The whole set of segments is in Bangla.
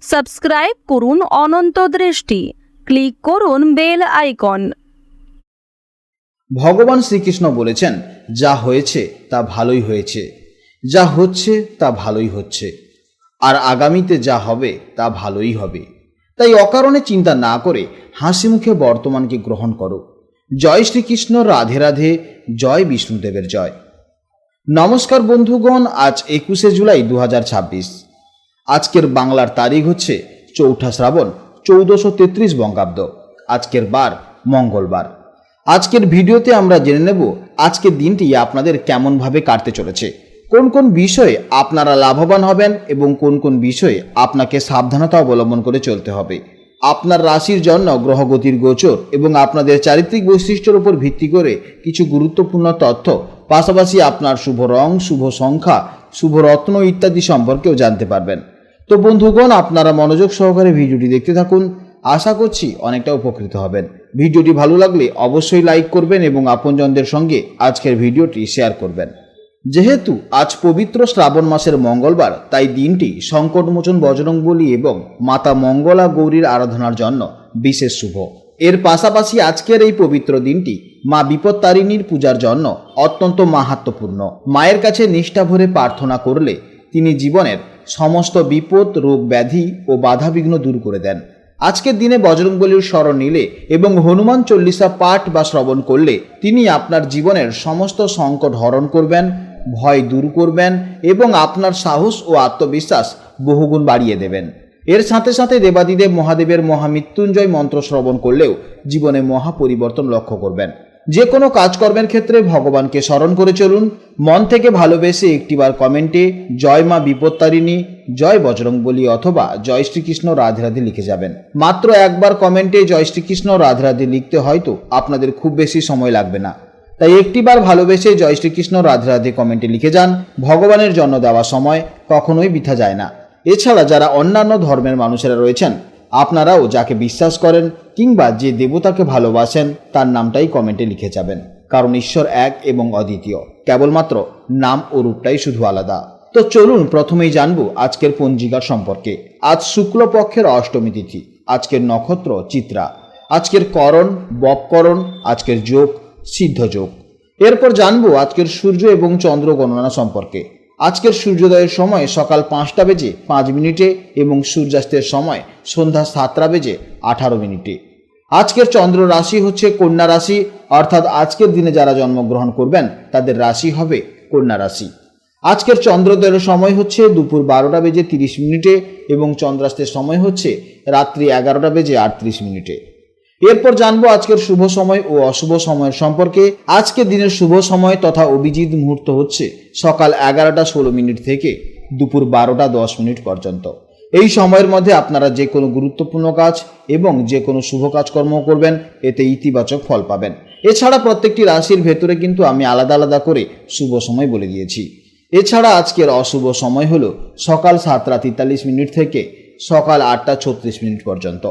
সাবস্ক্রাইব করুন অনন্ত দৃষ্টি, ক্লিক করুন বেল আইকন। ভগবান শ্রীকৃষ্ণ বলেছেন, যা হয়েছে তা ভালোই হয়েছে, যা হচ্ছে তা ভালোই হচ্ছে, আর আগামীতে যা হবে তা ভালোই হবে। তাই অকারণে চিন্তা না করে হাসি মুখে বর্তমানকে গ্রহণ করো। জয় শ্রীকৃষ্ণ, রাধে রাধে, জয় বিষ্ণুদেবের জয়। নমস্কার বন্ধুগণ, আজ 21শে জুলাই 2026। আজকের বাংলার তারিখ হচ্ছে 4 শ্রাবণ 1433 বঙ্গাব্দ। আজকের বার মঙ্গলবার। আজকের ভিডিওতে আমরা জেনে নেব আজকের দিনটি আপনাদের কেমনভাবে কাটতে চলেছে, কোন কোন বিষয়ে আপনারা লাভবান হবেন এবং কোন কোন বিষয়ে আপনাকে সাবধানতা অবলম্বন করে চলতে হবে। আপনার রাশির জন্য গ্রহগতির গোচর এবং আপনাদের চারিত্রিক বৈশিষ্ট্যের উপর ভিত্তি করে কিছু গুরুত্বপূর্ণ তথ্য, পাশাপাশি আপনার শুভ রং, শুভ সংখ্যা, শুভ রত্ন ইত্যাদি সম্পর্কেও জানতে পারবেন। তো বন্ধুগণ, আপনারা মনোযোগ সহকারে ভিডিওটি দেখতে থাকুন। আশা করছি অনেকটা উপকৃত হবেন। ভিডিওটি ভালো লাগলে অবশ্যই লাইক করবেন এবং আপনজনদের সঙ্গে আজকের ভিডিওটি শেয়ার করবেন। যেহেতু আজ পবিত্র শ্রাবণ মাসের মঙ্গলবার, তাই দিনটি সংকটমোচন বজরংবলী এবং মাতা মঙ্গলা গৌরীর আরাধনার জন্য বিশেষ শুভ। এর পাশাপাশি আজকের এই পবিত্র দিনটি মা বিপত্তারিণীর পূজার জন্য অত্যন্ত মাহাত্ম্যপূর্ণ। মায়ের কাছে নিষ্ঠা ভরে প্রার্থনা করলে তিনি জীবনের সমস্ত বিপদ, রোগ ব্যাধি ও বাধাবিঘ্ন দূর করে দেন। আজকের দিনে বজরংবলীর শরণ নিলে এবং হনুমান চল্লিশা পাঠ বা শ্রবণ করলে তিনি আপনার জীবনের সমস্ত সংকট হরণ করবেন, ভয় দূর করবেন এবং আপনার সাহস ও আত্মবিশ্বাস বহুগুণ বাড়িয়ে দেবেন। এর সাথে সাথে দেবাদিদেব মহাদেবের মহামৃত্যুঞ্জয় মন্ত্র শ্রবণ করলেও জীবনে মহা পরিবর্তন লক্ষ্য করবেন। যে কোনো কাজকর্মের ক্ষেত্রে ভগবানকে স্মরণ করে চলুন। মন থেকে ভালোবেসে একটিবার কমেন্টে জয় মা বিপত্তারিণী, জয় বজরংবলী অথবা জয় শ্রীকৃষ্ণ রাধে রাধে লিখে যাবেন। মাত্র একবার কমেন্টে জয় শ্রীকৃষ্ণ রাধে রাধে লিখতে হয়তো আপনাদের খুব বেশি সময় লাগবে না, তাই একটিবার ভালোবেসে জয় শ্রীকৃষ্ণ রাধে রাধে কমেন্টে লিখে যান। ভগবানের জন্য দেওয়া সময় কখনোই বৃথা যায় না। এছাড়া যারা অন্যান্য ধর্মের মানুষেরা রয়েছেন, আপনারাও যাকে বিশ্বাস করেন কিংবা যে দেবতাকে ভালোবাসেন তার নামটাই কমেন্টে লিখে যাবেন, কারণ ঈশ্বর এক এবং অদ্বিতীয়, কেবলমাত্র নাম ও রূপটাই শুধু আলাদা। তো চলুন প্রথমেই জানবো আজকের পঞ্জিকার সম্পর্কে। আজ শুক্লপক্ষের অষ্টমী তিথি, আজকের নক্ষত্র চিত্রা, আজকের করণ বপকরণ, আজকের যোগ সিদ্ধ যোগ। এরপর জানবো আজকের সূর্য এবং চন্দ্র গণনা সম্পর্কে। আজকের সূর্যোদয়ের সময় সকাল 5টা বেজে 5 মিনিটে এবং সূর্যাস্তের সময় সন্ধ্যা 7টা বেজে 18 মিনিটে। আজকের চন্দ্র রাশি হচ্ছে কন্যা রাশি, অর্থাৎ আজকের দিনে যারা জন্মগ্রহণ করবেন তাদের রাশি হবে কন্যা রাশি। আজকের চন্দ্রোদয়ের সময় হচ্ছে দুপুর 12টা বেজে 30 মিনিটে এবং চন্দ্রাস্তের সময় হচ্ছে রাত্রি 11টা বেজে 38 মিনিটে। এরপর জানবো আজকের শুভ সময় ও অশুভ সময়ের সম্পর্কে। আজকের দিনের শুভ সময় তথা অভিজিৎ মুহূর্ত হচ্ছে সকাল 11টা 16 মিনিট থেকে দুপুর 12টা 10 মিনিট পর্যন্ত। এই সময়ের মধ্যে আপনারা যে কোনো গুরুত্বপূর্ণ কাজ এবং যে কোনো শুভ কাজকর্ম করবেন, এতে ইতিবাচক ফল পাবেন। এছাড়া প্রত্যেকটি রাশির ভেতরে কিন্তু আমি আলাদা আলাদা করে শুভ সময় বলে দিয়েছি। এছাড়া আজকের অশুভ সময় হলো সকাল 7টা 43 মিনিট থেকে সকাল 8টা 36 মিনিট পর্যন্ত।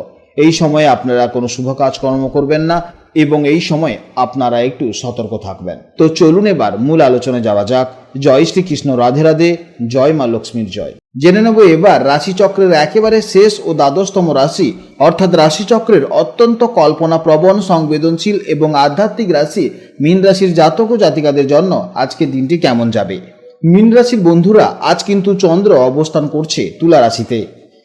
এই সময়ে আপনারা কোনো শুভ কাজকর্ম করবেন না এবং এই সময়ে আপনারা একটু সতর্ক থাকবেন। তো চলুন এবার মূল আলোচনায় যাওয়া যাক। জয় শ্রীকৃষ্ণ রাধে রাধে, জয় মা লক্ষ্মীর জয়। জেনে নেব এবার রাশিচক্রের একেবারে শেষ ও দ্বাদশতম রাশি, অর্থাৎ রাশিচক্রের অত্যন্ত কল্পনাপ্রবণ, সংবেদনশীল এবং আধ্যাত্মিক রাশি মীন রাশির জাতক ও জাতিকাদের জন্য আজকের দিনটি কেমন যাবে। মীন রাশির বন্ধুরা, আজ কিন্তু চন্দ্র অবস্থান করছে তুলা রাশিতে,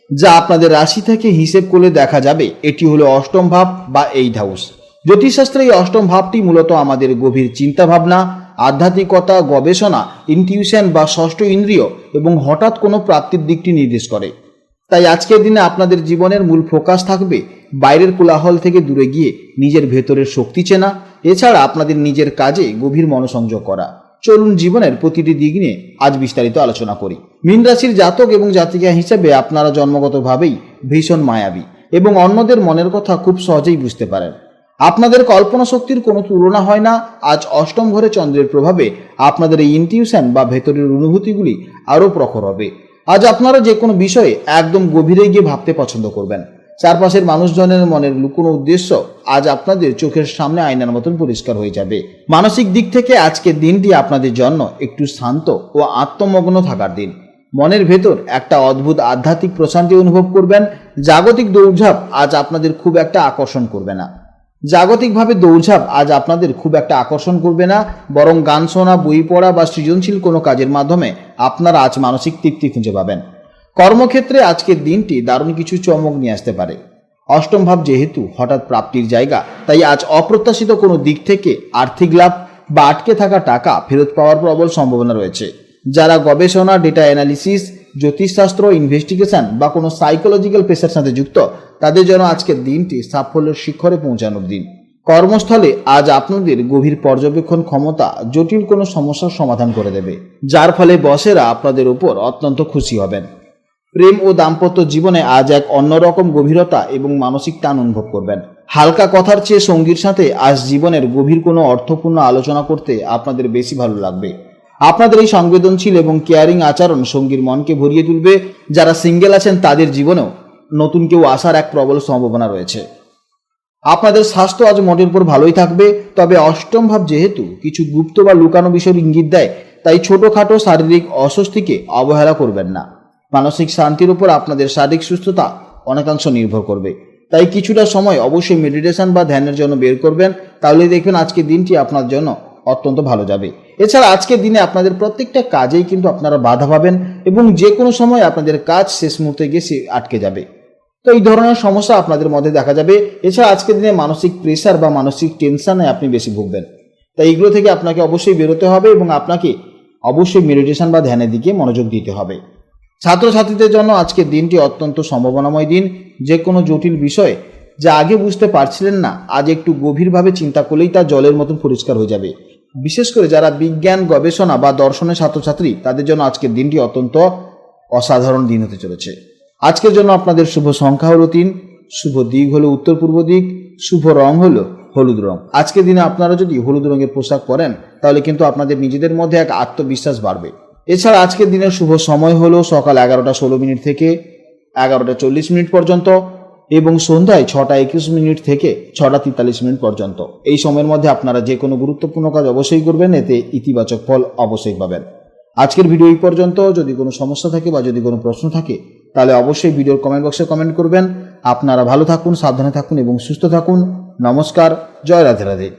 যা আপনাদের রাশি থেকে হিসেব করলে দেখা যাবে এটি হলো অষ্টম ভাব বা 8th হাউস। জ্যোতিষশাস্ত্রে এই অষ্টম ভাবটি মূলত আমাদের গভীর চিন্তাভাবনা, আধ্যাত্মিকতা, গবেষণা, ইনটিউশন বা ষষ্ঠ ইন্দ্রিয় এবং হঠাৎ কোনো প্রাপ্তির দিকটি নির্দেশ করে। তাই আজকের দিনে আপনাদের জীবনের মূল ফোকাস থাকবে বাইরের কোলাহল থেকে দূরে গিয়ে নিজের ভেতরের শক্তি চেনা, এছাড়া আপনাদের নিজের কাজে গভীর মনোসংযোগ করা। চলুন জীবনের প্রতিটি দিক নিয়ে আজ বিস্তারিত আলোচনা করি। মীন রাশির জাতক এবং জাতিকা হিসেবে আপনারা জন্মগতভাবেই ভীষণ মায়াবী এবং অন্যদের মনের কথা খুব সহজেই বুঝতে পারেন। আপনাদের কল্পনা শক্তির কোনো তুলনা হয় না। আজ অষ্টম ঘরে চন্দ্রের প্রভাবে আপনাদের এই ইনটিউশন বা ভেতরের অনুভূতিগুলি আরও প্রখর হবে। আজ আপনারা যে কোনো বিষয়ে একদম গভীরে গিয়ে ভাবতে পছন্দ করবেন। চারপাশের মানুষজনের মনের লুকোনো উদ্দেশ্য আজ আপনাদের চোখের সামনে আয়নার মতন পরিষ্কার হয়ে যাবে। মানসিক দিক থেকে আজকের দিনটি আপনাদের জন্য একটু শান্ত ও আত্মমগ্ন থাকার দিন। মনের ভেতর একটা অদ্ভুত আধ্যাত্মিক প্রশান্তি অনুভব করবেন। জাগতিক দৌড়ঝাঁপ আজ আপনাদের খুব একটা আকর্ষণ করবে না। জাগতিকভাবে দৌড়ঝাঁপ আজ আপনাদের খুব একটা আকর্ষণ করবে না, বরং গান শোনা, বই পড়া বা সৃজনশীল কোনো কাজের মাধ্যমে আপনারা আজ মানসিক তৃপ্তি খুঁজে পাবেন। কর্মক্ষেত্রে আজকের দিনটি দারুণ কিছু চমক নিয়ে আসতে পারে। অষ্টম ভাব যেহেতু হঠাৎ প্রাপ্তির জায়গা, তাই আজ অপ্রত্যাশিত কোনো দিক থেকে আর্থিক লাভ বা আটকে থাকা টাকা ফেরত পাওয়ার প্রবল সম্ভাবনা রয়েছে। যারা গবেষণা, ডেটা অ্যানালিসিস, জ্যোতিষশাস্ত্র, ইনভেস্টিগেশন বা কোনো সাইকোলজিক্যাল পেশার সাথে যুক্ত, তাদের জন্য আজকের দিনটি সাফল্যের শিখরে পৌঁছানোর দিন। কর্মস্থলে আজ আপনাদের গভীর পর্যবেক্ষণ ক্ষমতা জটিল কোনো সমস্যার সমাধান করে দেবে, যার ফলে বসেরা আপনাদের উপর অত্যন্ত খুশি হবেন। প্রেম ও দাম্পত্য জীবনে আজ এক অন্যরকম গভীরতা এবং মানসিক টান অনুভব করবেন। হালকা কথার চেয়ে সঙ্গীর সাথে আজ জীবনের গভীর কোনো অর্থপূর্ণ আলোচনা করতে আপনাদের বেশি ভালো লাগবে। আপনাদের এই সংবেদনশীল এবং কেয়ারিং আচরণ সঙ্গীর মনকে ভরিয়ে তুলবে। যারা সিঙ্গেল আছেন তাদের জীবনেও নতুন কেউ আসার এক প্রবল সম্ভাবনা রয়েছে। আপনাদের স্বাস্থ্য আজ মোটের উপর ভালোই থাকবে, তবে অষ্টম ভাব যেহেতু কিছু গুপ্ত বা লুকানো বিষয়ের ইঙ্গিত দেয়, তাই ছোটোখাটো শারীরিক অস্বস্তিকে অবহেলা করবেন না। মানসিক শান্তির উপর আপনাদের শারীরিক সুস্থতা অনেকাংশ নির্ভর করবে, তাই কিছুটা সময় অবশ্যই মেডিটেশন বা ধ্যানের জন্য বের করবেন। তাহলে দেখবেন আজকের দিনটি আপনার জন্য অত্যন্ত ভালো যাবে। এছাড়া আজকের দিনে আপনাদের প্রত্যেকটা কাজেই কিন্তু আপনারা বাধা পাবেন এবং যে কোনো সময় আপনাদের কাজ শেষ মুহূর্তে গিয়ে আটকে যাবে। তো এই ধরনের সমস্যা আপনাদের মধ্যে দেখা যাবে। এছাড়া আজকের দিনে মানসিক প্রেশার বা মানসিক টেনশনে আপনি বেশি ভুগবেন, তাই এগুলো থেকে আপনাকে অবশ্যই বেরোতে হবে এবং আপনাকে অবশ্যই মেডিটেশন বা ধ্যানের দিকে মনোযোগ দিতে হবে। ছাত্রছাত্রীদের জন্য আজকের দিনটি অত্যন্ত সম্ভাবনাময় দিন। যে কোনো জটিল বিষয় যা আগে বুঝতে পারছিলেন না, আজ একটু গভীরভাবে চিন্তা করলেই তা জলের মতন পরিষ্কার হয়ে যাবে। বিশেষ করে যারা বিজ্ঞান, গবেষণা বা দর্শনের ছাত্রছাত্রী, তাদের জন্য আজকের দিনটি অত্যন্ত অসাধারণ দিন হতে চলেছে। আজকের জন্য আপনাদের শুভ সংখ্যা হলো 3, শুভ দিক হলো উত্তর পূর্ব দিক, শুভ রং হলো হলুদ রং। আজকের দিনে আপনারা যদি হলুদ রঙের পোশাক পরেন তাহলে কিন্তু আপনাদের নিজেদের মধ্যে এক আত্মবিশ্বাস বাড়বে। এছাড়া আজকের দিনের শুভ সময় হলো সকাল 11টা 16 থেকে 11টা 40 পর্যন্ত এবং সন্ধ্যায় 6টা 21 থেকে 6টা 43 পর্যন্ত। এই সময়ের মধ্যে আপনারা যে কোনো গুরুত্বপূর্ণ কাজ অবশ্যই করবেন, এতে ইতিবাচক ফল অবশ্যই পাবেন। আজকের ভিডিও এই পর্যন্ত। যদি কোনো সমস্যা থাকে বা যদি কোনো প্রশ্ন থাকে তাহলে অবশ্যই ভিডিওর কমেন্ট বক্সে কমেন্ট করবেন। আপনারা ভালো থাকুন, সাবধানে থাকুন এবং সুস্থ থাকুন। নমস্কার, জয় রাধে রাধে।